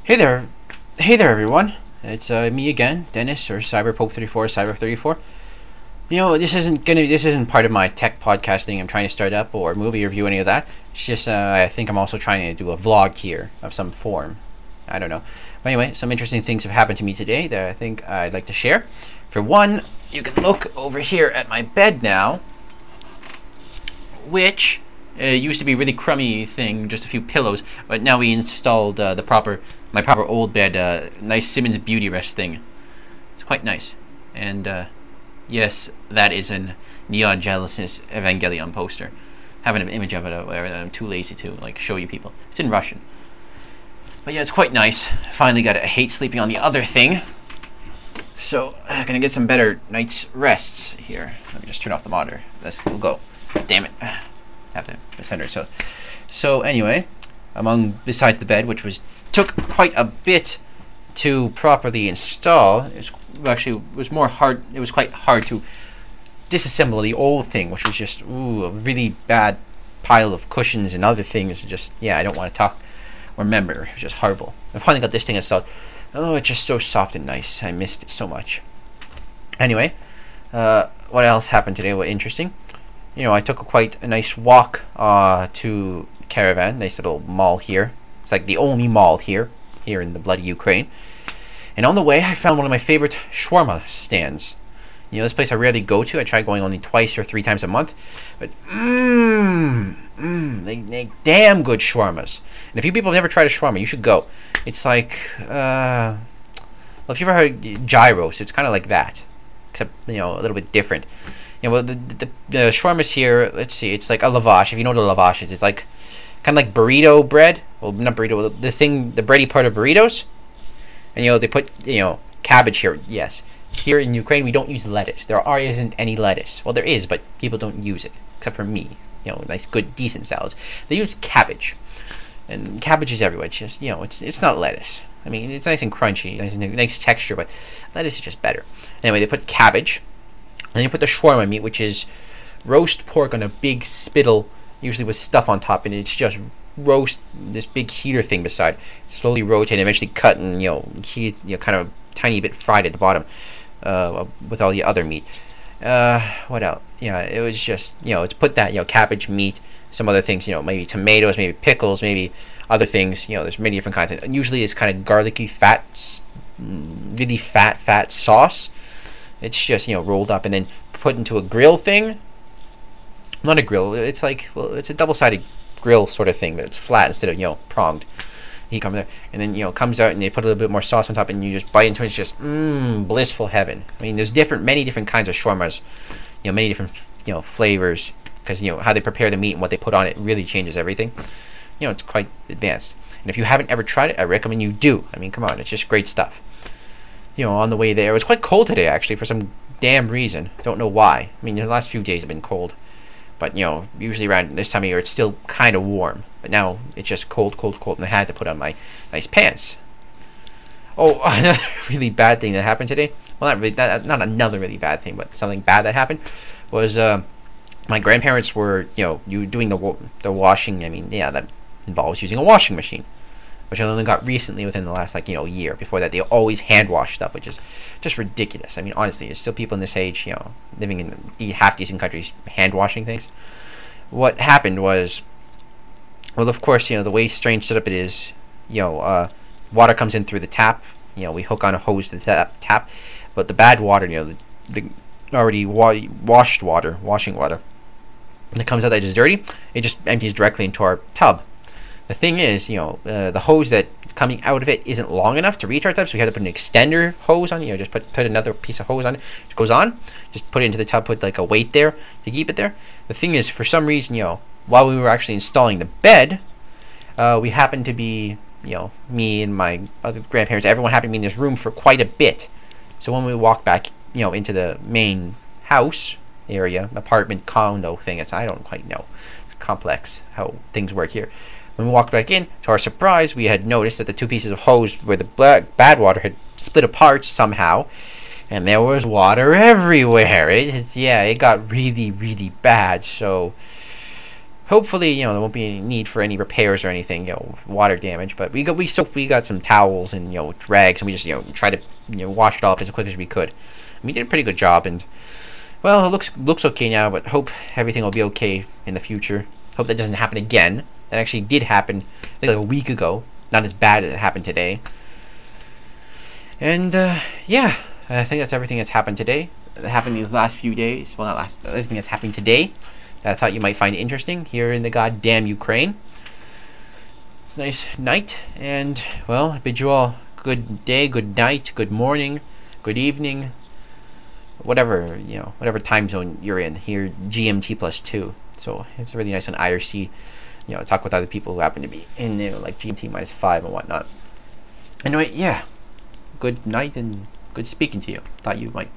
Hey there, everyone. It's me again, Dennis, or CyberPope34, Cyber34. This isn't part of my tech podcasting I'm trying to start up or movie review, any of that. It's just I think I'm also trying to do a vlog here of some form. I don't know. But anyway, some interesting things have happened to me today that I think I'd like to share. For one, you can look over here at my bed now, which used to be a really crummy thing, just a few pillows, but now we installed my proper old bed, nice Simmons Beauty Rest thing. It's quite nice. And yes, that is an Neon Genesis Evangelion poster. I have an image of it, whatever, I'm too lazy to show you people. It's in Russian. But yeah, it's quite nice. Finally I hate sleeping on the other thing. So I'm gonna get some better night's rests here. Let me just turn off the monitor. We'll go. Damn it. Have to center it. So anyway, besides the bed, which took quite a bit to properly install, it was quite hard to disassemble the old thing, which was just a really bad pile of cushions and other things. I don't want to remember. It was just horrible. I finally got this thing installed. Oh, it's just so soft and nice. I missed it so much. Anyway, what else happened today? What interesting? I took quite a nice walk to Caravan, nice little mall here. It's like the only mall here in the bloody Ukraine. And on the way, I found one of my favorite shawarma stands. This place I rarely go to. I try going only twice or 3 times a month. But, they make damn good shawarmas. And if you people have never tried a shawarma, you should go. It's like, well, if you've ever heard gyros, it's kind of like that. Except, a little bit different. The shawarmas here, let's see, it's like a lavash. If you know what a lavash is, it's like, kind of like burrito bread. Well, not burrito, the bready part of burritos. And, they put, cabbage here, yes. Here in Ukraine, we don't use lettuce. There isn't any lettuce. Well, there is, but people don't use it, except for me. Nice, good, decent salads. They use cabbage, and cabbage is everywhere. It's just, it's not lettuce. I mean, it's nice and crunchy, nice texture, but lettuce is just better. Anyway, they put cabbage, and then you put the shawarma meat, which is roast pork on a big spittle, usually with stuff on top, and it's just roast this big heater thing beside, slowly rotate, and eventually cut and heat, kind of tiny bit fried at the bottom. With all the other meat. What else? It was just, it's put that, cabbage, meat, some other things, maybe tomatoes, maybe pickles, maybe other things, there's many different kinds. And usually it's kind of garlicky, really fat sauce. It's just, rolled up and then put into a grill thing. Not a grill, it's like, well, it's a double-sided grill sort of thing, but it's flat instead of, pronged. He comes there, and then comes out, and they put a little bit more sauce on top, and you just bite into it. It's just blissful heaven. I mean, there's many different kinds of shawarmas, many different flavors, because how they prepare the meat and what they put on it really changes everything. It's quite advanced. And if you haven't ever tried it, I recommend you do. I mean, come on, it's just great stuff. On the way there, it was quite cold today actually for some damn reason. Don't know why. I mean, the last few days have been cold. But, usually around this time of year, it's still kind of warm. But now, it's just cold, and I had to put on my nice pants. Oh, another really bad thing that happened today. Well, not another really bad thing, but something bad that happened was, my grandparents were, doing the washing. I mean, yeah, that involves using a washing machine, which I only got recently within the last, year. Before that, they always hand wash stuff, which is just ridiculous. I mean, honestly, there's still people in this age, living in the half-decent countries, hand washing things. What happened was, well, of course, the way strange setup it is, water comes in through the tap. We hook on a hose to the tap, but the bad water, the already washing water, when it comes out that is dirty, it just empties directly into our tub. The thing is, the hose that coming out of it isn't long enough to reach our tub, so we had to put an extender hose on. Just put another piece of hose on it. It goes on. Just put it into the tub. Put like a weight there to keep it there. The thing is, for some reason, while we were actually installing the bed, we happened to be, me and my other grandparents, everyone happened to be in this room for quite a bit. So when we walked back, into the main house area, apartment, condo thing, I don't quite know. It's complex how things work here. When we walked back in, to our surprise, we had noticed that the 2 pieces of hose where the bad water had split apart somehow, and there was water everywhere. It got really, really bad. So hopefully, there won't be any need for any repairs or anything, water damage. But we got some towels and rags, and we just try to wash it off as quick as we could. And we did a pretty good job, and well, it looks okay now. But hope everything will be okay in the future. Hope that doesn't happen again. That actually did happen, I think, like a week ago. Not as bad as it happened today. And yeah, I think that's everything that's happened today. That happened these last few days. Well, not last. Everything that's happening today that I thought you might find interesting here in the goddamn Ukraine. It's a nice night, and well, I bid you all good day, good night, good morning, good evening, whatever whatever time zone you're in. Here, GMT +2. So it's really nice on IRC. Talk with other people who happen to be in like GMT -5 and whatnot. Anyway, yeah. Good night and good speaking to you. Thought you might